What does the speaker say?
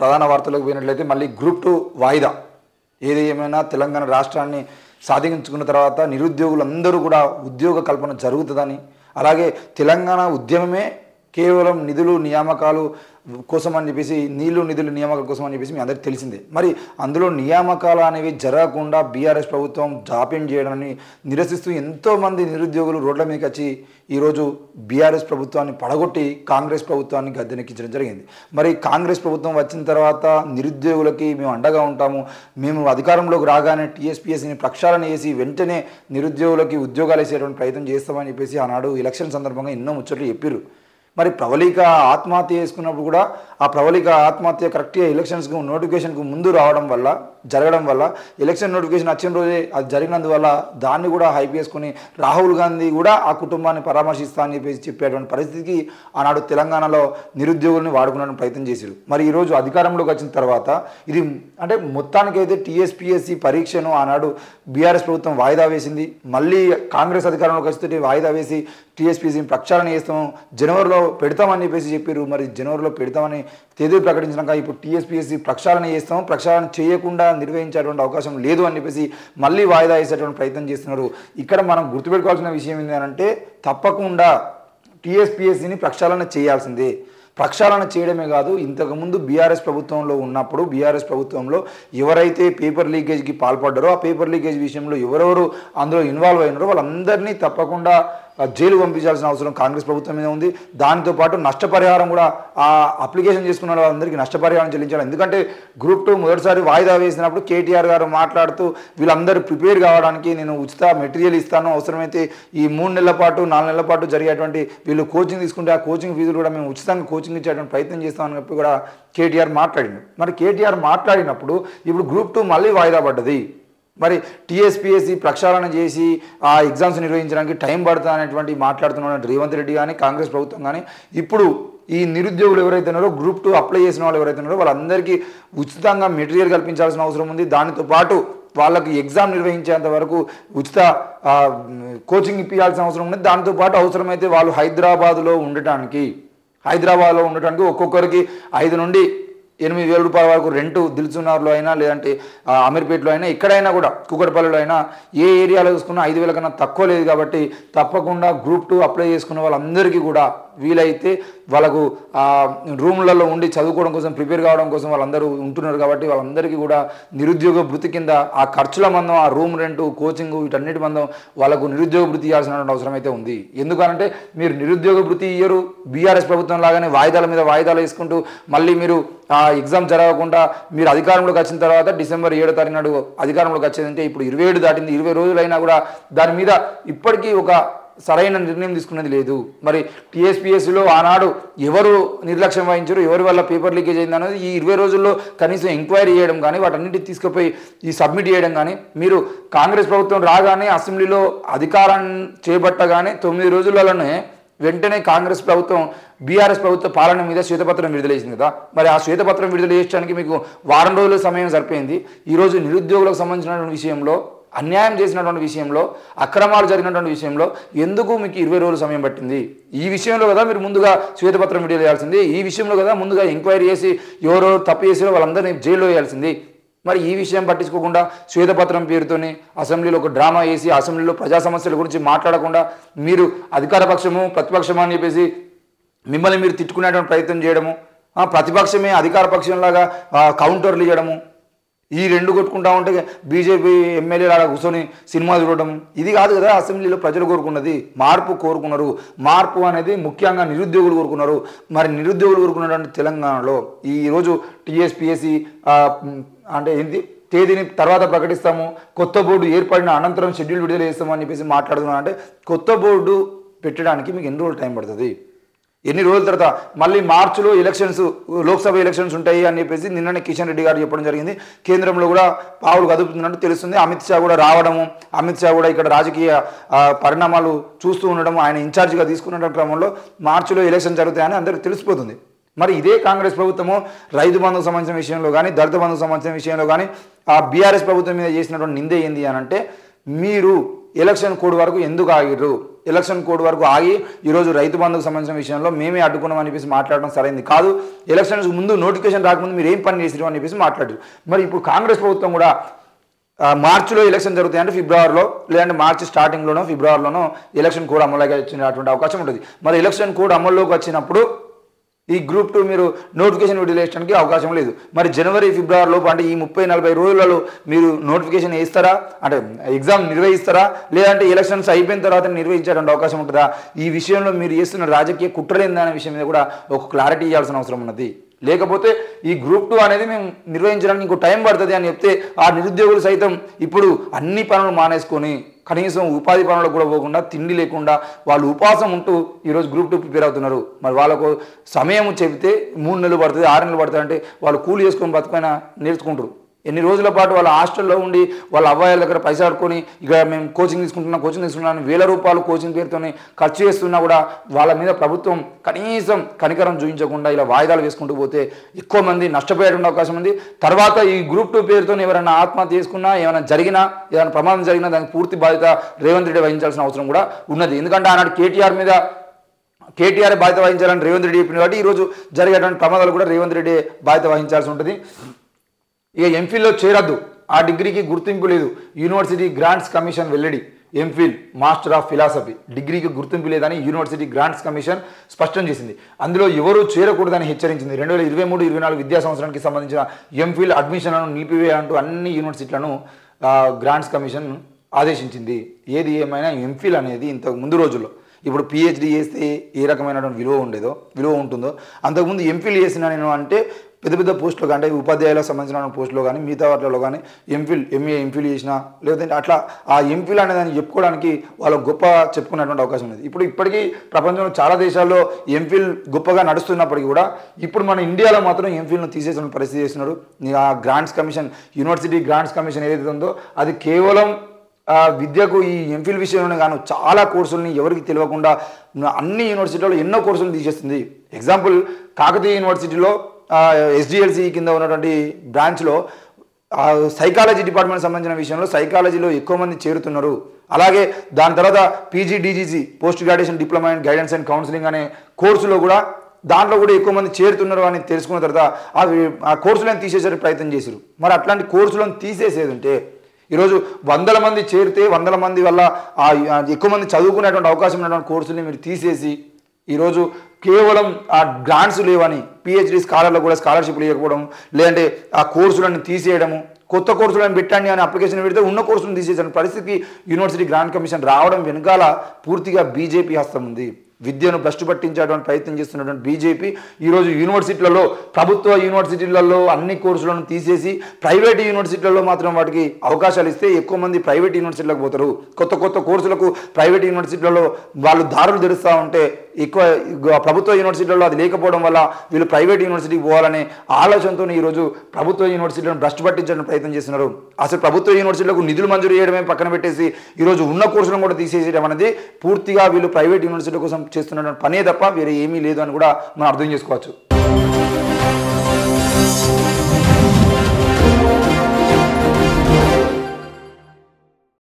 ప్రధాన వార్తలకు పోయినట్లయితే మళ్ళీ గ్రూప్ 2 వాయిదా. ఏది ఏమైనా తెలంగాణ రాష్ట్రాన్ని సాధించుకున్న తర్వాత నిరుద్యోగులందరూ కూడా ఉద్యోగ కల్పన జరుగుతుందని, అలాగే తెలంగాణ ఉద్యమమే కేవలం నిధులు నియామకాలు కోసం అని చెప్పేసి నిధులు నియామకాల కోసం అని చెప్పేసి మీ అందరికీ తెలిసిందే. మరి అందులో నియామకాలు అనేవి జరగకుండా బీఆర్ఎస్ ప్రభుత్వం జాప్యం చేయడాన్ని నిరసిస్తూ ఎంతోమంది నిరుద్యోగులు రోడ్ల మీదకి వచ్చి ఈరోజు బీఆర్ఎస్ ప్రభుత్వాన్ని పడగొట్టి కాంగ్రెస్ ప్రభుత్వాన్ని గద్దెనెక్కించడం జరిగింది. మరి కాంగ్రెస్ ప్రభుత్వం వచ్చిన తర్వాత నిరుద్యోగులకి మేము అండగా ఉంటాము, మేము అధికారంలోకి రాగానే టీఎస్పీఎస్సీని ప్రక్షాళన చేసి వెంటనే నిరుద్యోగులకి ఉద్యోగాలు వేసేటువంటి ప్రయత్నం చేస్తామని చెప్పేసి ఆనాడు ఎలక్షన్ సందర్భంగా ఎన్నో ముచ్చట్లు చెప్పారు. మరి ప్రవళిక ఆత్మహత్య చేసుకున్నప్పుడు కూడా ఆ ప్రవళిక ఆత్మహత్య కరెక్ట్గా ఎలక్షన్స్కు నోటిఫికేషన్కు ముందు జరగడం వల్ల ఎలక్షన్ నోటిఫికేషన్ వచ్చిన రోజే అది జరిగినందువల్ల దాన్ని కూడా హైప్ చేసుకుని రాహుల్ గాంధీ కూడా ఆ కుటుంబాన్ని పరామర్శిస్తా అని చెప్పేసి చెప్పేటువంటి పరిస్థితికి ఆనాడు తెలంగాణలో నిరుద్యోగుల్ని వాడుకునే ప్రయత్నం చేశారు. మరి ఈరోజు అధికారంలోకి వచ్చిన తర్వాత ఇది అంటే మొత్తానికైతే టీఎస్పీఎస్సీ పరీక్షను ఆనాడు బీఆర్ఎస్ ప్రభుత్వం వాయిదా వేసింది. మళ్ళీ కాంగ్రెస్ అధికారంలోకి వస్తే వాయిదా వేసి టీఎస్పీఎస్సీని ప్రక్షాళన చేస్తాము, జనవరిలో పెడతామని చెప్పేసి చెప్పారు. మరి జనవరిలో పెడతామని తేదీ ప్రకటించినాక ఇప్పుడు టీఎస్పీఎస్సీ ప్రక్షాళన చేస్తాము, ప్రక్షాళన చేయకుండా నిర్వహించేటువంటి అవకాశం లేదు అని చెప్పేసి మళ్ళీ వాయిదా వేసేటువంటి ప్రయత్నం చేస్తున్నారు. ఇక్కడ మనం గుర్తుపెట్టుకోవాల్సిన విషయం ఏంటంటే తప్పకుండా టీఎస్పీఎస్సీని ప్రక్షాళన చేయాల్సిందే. ప్రక్షాళన చేయడమే కాదు, ఇంతకుముందు బీఆర్ఎస్ ప్రభుత్వంలో ఉన్నప్పుడు బీఆర్ఎస్ ప్రభుత్వంలో ఎవరైతే పేపర్ లీకేజ్కి పాల్పడ్డారో ఆ పేపర్ లీకేజ్ విషయంలో ఎవరెవరు అందులో ఇన్వాల్వ్ అయినారో వాళ్ళందరినీ తప్పకుండా జైలు పంపించాల్సిన అవసరం కాంగ్రెస్ ప్రభుత్వం మీద ఉంది. దానితో పాటు నష్టపరిహారం కూడా ఆ అప్లికేషన్ చేసుకున్న వాళ్ళందరికీ నష్టపరిహారం చెల్లించాలి. ఎందుకంటే గ్రూప్ 2 మొదటిసారి వాయిదా వేసినప్పుడు కేటీఆర్ గారు మాట్లాడుతూ వీళ్ళందరూ ప్రిపేర్ కావడానికి నేను ఉచిత మెటీరియల్ ఇస్తాను, అవసరమైతే ఈ 3 నెలల పాటు 4 నెలల పాటు జరిగేటువంటి వీళ్ళు కోచింగ్ తీసుకుంటే ఆ కోచింగ్ ఫీజులు కూడా మేము ఉచితంగా కోచింగ్ ఇచ్చేటువంటి ప్రయత్నం చేస్తామని చెప్పి కూడా కేటీఆర్ మాట్లాడింది. మరి కేటీఆర్ మాట్లాడినప్పుడు ఇప్పుడు గ్రూప్ 2 మళ్ళీ వాయిదా పడ్డది. మరి టీఎస్పీఎస్సీ ప్రక్షాళన చేసి ఆ ఎగ్జామ్స్ నిర్వహించడానికి టైం పడుతుంది అనేటువంటి మాట్లాడుతున్న రేవంత్ రెడ్డి కానీ కాంగ్రెస్ ప్రభుత్వం కానీ ఇప్పుడు ఈ నిరుద్యోగులు ఎవరైతే ఉన్నారో గ్రూప్ 2 అప్లై చేసిన వాళ్ళు ఎవరైతే ఉన్నారో వాళ్ళందరికీ ఉచితంగా మెటీరియల్ కల్పించాల్సిన అవసరం ఉంది. దానితో పాటు వాళ్ళకి ఎగ్జామ్ నిర్వహించేంత వరకు ఉచిత కోచింగ్ ఇప్పించాల్సిన అవసరం ఉంది. దాంతోపాటు అవసరమైతే వాళ్ళు హైదరాబాద్లో ఉండటానికి ఒక్కొక్కరికి 5 నుండి 8,000 రూపాయల వరకు రెంటు దిల్సునార్లో అయినా లేదంటే అమీర్పేటలో అయినా ఎక్కడైనా కూడా కూకట్పల్లిలో అయినా ఏ ఏరియాలో చూసుకున్నా 5,000 కన్నా తక్కువ లేదు. కాబట్టి తప్పకుండా గ్రూప్ 2 అప్లై చేసుకున్న వాళ్ళందరికీ కూడా వీలైతే వాళ్ళకు రూమ్లలో ఉండి చదువుకోవడం కోసం ప్రిపేర్ కావడం కోసం వాళ్ళందరూ ఉంటున్నారు. కాబట్టి వాళ్ళందరికీ కూడా నిరుద్యోగ భృతి కింద ఆ ఖర్చుల మందం, ఆ రూమ్ రెంటు, కోచింగ్ వీటన్నిటి మందం వాళ్ళకు నిరుద్యోగ భృతి ఇవ్వాల్సిన అవసరం అయితే ఉంది. ఎందుకంటే మీరు నిరుద్యోగ భృతి ఇయ్యరు, బీఆర్ఎస్ ప్రభుత్వం లాగానే వాయిదాల మీద వాయిదాలు వేసుకుంటూ మళ్ళీ మీరు ఎగ్జామ్ జరగకుండా మీరు అధికారంలోకి వచ్చిన తర్వాత డిసెంబర్ 7వ తారీఖు నాడు అధికారంలోకి వచ్చేదంటే ఇప్పుడు 27 దాటింది, 20 రోజులైనా కూడా దాని మీద ఇప్పటికీ ఒక సరైన నిర్ణయం తీసుకున్నది లేదు. మరి టీఎస్పీఎస్సీలో ఆనాడు ఎవరు నిర్లక్ష్యం వహించారు, ఎవరి వల్ల పేపర్ లీకేజ్ అయింది అనేది ఈ 20 రోజుల్లో కనీసం ఎంక్వైరీ చేయడం కానీ వాటన్నిటిని తీసుకుపోయి ఈ సబ్మిట్ చేయడం కానీ, మీరు కాంగ్రెస్ ప్రభుత్వం రాగానే అసెంబ్లీలో అధికారం చేపట్టగానే 9 రోజులలోనే వెంటనే కాంగ్రెస్ ప్రభుత్వం బీఆర్ఎస్ ప్రభుత్వ పాలన మీద శ్వేతపత్రం విడుదల చేసింది కదా. మరి ఆ శ్వేతపత్రం విడుదల చేయడానికి మీకు వారం రోజుల సమయం సరిపోయింది. ఈరోజు నిరుద్యోగులకు సంబంధించినటువంటి విషయంలో, అన్యాయం చేసినటువంటి విషయంలో, అక్రమాలు జరిగినటువంటి విషయంలో ఎందుకు మీకు 20 రోజుల సమయం పట్టింది? ఈ విషయంలో కదా మీరు ముందుగా శ్వేతపత్రం విడుదల చేయాల్సింది. ఈ విషయంలో కదా ముందుగా ఎంక్వైరీ చేసి ఎవరో తప్పు చేసినా వాళ్ళందరినీ జైల్లో వేయాల్సింది. మరి ఈ విషయం పట్టించుకోకుండా శ్వేతపత్రం పేరుతోని అసెంబ్లీలో ఒక డ్రామా వేసి అసెంబ్లీలో ప్రజా సమస్యల గురించి మాట్లాడకుండా మీరు అధికార పక్షము ప్రతిపక్షము అని చెప్పేసి మిమ్మల్ని మీరు తిట్టుకునేటువంటి ప్రయత్నం చేయడము, ప్రతిపక్షమే అధికార పక్షంలాగా కౌంటర్లు ఇవ్వడము, ఈ రెండు కొట్టుకుంటా ఉంటే బీజేపీ ఎమ్మెల్యేలు అలా కూర్చొని సినిమా చూడడం, ఇది కాదు కదా అసెంబ్లీలో ప్రజలు కోరుకున్నది. మార్పు కోరుకున్నారు. మార్పు అనేది ముఖ్యంగా నిరుద్యోగులు కోరుకున్నారు. మరి నిరుద్యోగులు కోరుకున్నటువంటి తెలంగాణలో ఈరోజు టీఎస్పీఎస్సీ అంటే ఏంటి తేదీని తర్వాత ప్రకటిస్తాము, కొత్త బోర్డు ఏర్పడిన అనంతరం షెడ్యూల్ విడుదల చేస్తాము అని చెప్పేసి మాట్లాడుతున్నాం. అంటే కొత్త బోర్డు పెట్టడానికి మీకు ఎన్ని రోజులు టైం పడుతుంది? ఎన్ని రోజుల తర్వాత మళ్ళీ మార్చిలో ఎలక్షన్స్, లోక్సభ ఎలక్షన్స్ ఉంటాయి అని చెప్పేసి నిన్ననే కిషన్ రెడ్డి గారు చెప్పడం జరిగింది. కేంద్రంలో కూడా పావులు కదుపుతున్నట్టు తెలుస్తుంది. అమిత్ షా కూడా రావడము, అమిత్ షా కూడా ఇక్కడ రాజకీయ పరిణామాలు చూస్తూ ఉండడం, ఆయన ఇన్ఛార్జిగా తీసుకున్న క్రమంలో మార్చిలో ఎలక్షన్ జరుగుతాయని అందరికీ తెలిసిపోతుంది. మరి ఇదే కాంగ్రెస్ ప్రభుత్వము రైతు బంధుకు సంబంధించిన విషయంలో కానీ, దళిత బంధుకు సంబంధించిన విషయంలో కానీ ఆ బీఆర్ఎస్ ప్రభుత్వం మీద చేసినటువంటి నింద ఏంది అని అంటే, మీరు ఎలక్షన్ కోడ్ వరకు ఎందుకు ఆగిర్రు, ఎలక్షన్ కోడ్ వరకు ఆగి ఈరోజు రైతు బంధుకు సంబంధించిన విషయంలో మేమే అడ్డుకున్నాం అని చెప్పేసి మాట్లాడడం సరైంది కాదు. ఎలక్షన్స్ ముందు నోటిఫికేషన్ రాకముందు మీరు ఏం పని చేసిరు అని చెప్పేసి మాట్లాడారు. మరి ఇప్పుడు కాంగ్రెస్ ప్రభుత్వం కూడా మార్చిలో ఎలక్షన్ జరుగుతాయి అంటే ఫిబ్రవరిలో, లేదంటే మార్చి స్టార్టింగ్లోనో ఫిబ్రవరిలోనో ఎలక్షన్ కోడ్ అమలులోకి వచ్చినటువంటి అవకాశం ఉంటుంది. మరి ఎలక్షన్ కోడ్ అమల్లోకి వచ్చినప్పుడు ఈ గ్రూప్ 2 మీరు నోటిఫికేషన్ విడుదల చేయడానికి అవకాశం లేదు. మరి జనవరి ఫిబ్రవరి లోపు అంటే ఈ 30-40 రోజులలో మీరు నోటిఫికేషన్ వేస్తారా, అంటే ఎగ్జామ్ నిర్వహిస్తారా, లేదంటే ఎలక్షన్స్ అయిపోయిన తర్వాత నిర్వహించేటువంటి అవకాశం ఉంటుందా? ఈ విషయంలో మీరు చేస్తున్న రాజకీయ కుట్రలేందనే విషయం మీద కూడా ఒక క్లారిటీ ఇవ్వాల్సిన అవసరం ఉన్నది. లేకపోతే ఈ గ్రూప్ 2 అనేది మేము నిర్వహించడానికి ఇంకో టైం పడుతుంది అని చెప్తే ఆ నిరుద్యోగులు సైతం ఇప్పుడు అన్ని పనులు మానేసుకొని కనీసం ఉపాధి పనులకు కూడా పోకుండా తిండి లేకుండా వాళ్ళు ఉపవాసం ఉంటూ ఈరోజు గ్రూప్ 2 ప్రిపేర్ అవుతున్నారు. మరి వాళ్ళకు సమయం చెబితే 3 నెలలు పడుతుంది, 6 నెలలు పడుతుంది అంటే వాళ్ళు కూలి చేసుకొని బతుకైనా నేర్చుకుంటారు. ఎన్ని రోజుల పాటు వాళ్ళ హాస్టల్లో ఉండి వాళ్ళ అబ్బాయిల దగ్గర పైసలు ఆడుకొని ఇక మేము కోచింగ్ తీసుకుంటున్నాను వేల రూపాయలు కోచింగ్ పేరుతోనే ఖర్చు చేస్తున్నా కూడా వాళ్ళ మీద ప్రభుత్వం కనీసం కనికరం చూపించకుండా ఇలా వాయిదాలు వేసుకుంటూ పోతే ఎక్కువ మంది నష్టపోయేటువంటి అవకాశం ఉంది. తర్వాత ఈ గ్రూప్ 2 పేరుతో ఎవరైనా ఆత్మహత్య చేసుకున్నా, ఏమైనా జరిగినా, ఏదైనా ప్రమాదం జరిగినా దానికి పూర్తి బాధ్యత రేవంత్ రెడ్డి వహించాల్సిన అవసరం కూడా ఉన్నది. ఎందుకంటే ఆనాడు కేటీఆర్ బాధ్యత వహించాలని రేవంత్ రెడ్డి చెప్పింది కాబట్టి ఈరోజు జరిగేటువంటి ప్రమాదాలు కూడా రేవంత్ రెడ్డి బాధ్యత వహించాల్సి ఉంటుంది. ఇక ఎంఫిల్లో చేరద్దు, ఆ డిగ్రీకి గుర్తింపు లేదు. యూనివర్సిటీ గ్రాంట్స్ కమిషన్ వెల్లడి, ఎంఫిల్ మాస్టర్ ఆఫ్ ఫిలాసఫీ డిగ్రీకి గుర్తింపు లేదని యూనివర్సిటీ గ్రాంట్స్ కమిషన్ స్పష్టం చేసింది. అందులో ఎవరూ చేరకూడదని హెచ్చరించింది. 2023-24 విద్యా సంవత్సరానికి సంబంధించిన ఎంఫిల్ అడ్మిషన్లను నిలిపివేయాలంటూ అన్ని యూనివర్సిటీలను గ్రాంట్స్ కమిషన్ ఆదేశించింది. ఏది ఏమైనా ఎంఫిల్ అనేది ఇంతకు ముందు రోజుల్లో, ఇప్పుడు పిహెచ్డి చేస్తే ఏ రకమైనటువంటి విలువ ఉంటుందో అంతకుముందు ఎంఫిల్ చేసిన నేను అంటే పెద్ద పెద్ద పోస్టులు అంటే ఉపాధ్యాయులకు సంబంధించిన పోస్టులో కానీ మిగతా వాటిలో కానీ ఎంఫిల్ చేసిన లేదంటే అట్లా ఆ ఎంఫిల్ అనే దాన్ని చెప్పుకోవడానికి వాళ్ళు గొప్ప చెప్పుకునేటువంటి అవకాశం ఉంది. ఇప్పటికీ ప్రపంచంలో చాలా దేశాల్లో ఎంఫిల్ గొప్పగా నడుస్తున్నప్పటికీ కూడా ఇప్పుడు మన ఇండియాలో మాత్రం ఎంఫిల్ను తీసేసిన పరిస్థితి చేస్తున్నారు. ఆ grants commission, university grants commission ఏదైతే ఉందో అది కేవలం విద్యకు ఈ ఎంఫిల్ విషయంలోనే కాను చాలా కోర్సులని ఎవరికి తెలియకుండా అన్ని యూనివర్సిటీలో ఎన్నో కోర్సులను తీసేస్తుంది. ఎగ్జాంపుల్ కాకతీయ యూనివర్సిటీలో SDLC కింద ఉన్నటువంటి బ్రాంచ్లో సైకాలజీ డిపార్ట్మెంట్ సంబంధించిన విషయంలో సైకాలజీలో ఎక్కువ మంది చేరుతున్నారు. అలాగే దాని తర్వాత PGDGC post graduation diploma in guidance and counselling అనే కోర్సులో కూడా దాంట్లో కూడా ఎక్కువ మంది చేరుతున్నారు అని తెలుసుకున్న తర్వాత ఆ కోర్సులను తీసేసే ప్రయత్నం చేశారు. మరి అట్లాంటి కోర్సులను తీసేసేది ఉంటే ఈరోజు 100 మంది చేరితే 100 మంది వల్ల ఎక్కువ మంది చదువుకునేటువంటి అవకాశం ఉన్నటువంటి కోర్సుని మీరు తీసేసి ఈరోజు కేవలం ఆ గ్రాంట్స్ లేవని PhD స్కాలర్లకు కూడా స్కాలర్షిప్ లేకపోవడం, లేదంటే ఆ కోర్సులను తీసేయడము, కొత్త కోర్సులను పెట్టండి అని అప్లికేషన్ పెడితే ఉన్న కోర్సులను తీసేసిన పరిస్థితికి యూనివర్సిటీ గ్రాంట్ కమిషన్ రావడం వెనకాల పూర్తిగా బీజేపీ హస్తం ఉంది. విద్యను భ్రష్టు పట్టించేటువంటి ప్రయత్నం చేస్తున్నటువంటి బీజేపీ ఈరోజు యూనివర్సిటీలలో, ప్రభుత్వ యూనివర్సిటీలలో అన్ని కోర్సులను తీసేసి ప్రైవేట్ యూనివర్సిటీలలో మాత్రం వాటికి అవకాశాలు ఇస్తే ఎక్కువ మంది ప్రైవేట్ యూనివర్సిటీలకు పోతారు. కొత్త కోర్సులకు ప్రైవేట్ యూనివర్సిటీలలో వాళ్ళు దారులు తెరుస్తూ ఉంటే ఎక్కువ ప్రభుత్వ యూనివర్సిటీలలో అది లేకపోవడం వల్ల వీళ్ళు ప్రైవేట్ యూనివర్సిటీకి పోవాలనే ఆలోచనతో ఈరోజు ప్రభుత్వ యూనివర్సిటీలను భ్రష్టు పట్టించడానికి ప్రయత్నం చేస్తున్నారు. అసలు ప్రభుత్వ యూనివర్సిటీలకు నిధులు మంజూరు చేయడమే పక్కన పెట్టేసి ఈరోజు ఉన్న కోర్సులను కూడా తీసేసేయడం అనేది పూర్తిగా వీళ్ళు ప్రైవేట్ యూనివర్సిటీ కోసం చేస్తున్న పనే తప్ప వేరే ఏమీ లేదు అని కూడా మనం అర్థం చేసుకోవచ్చు.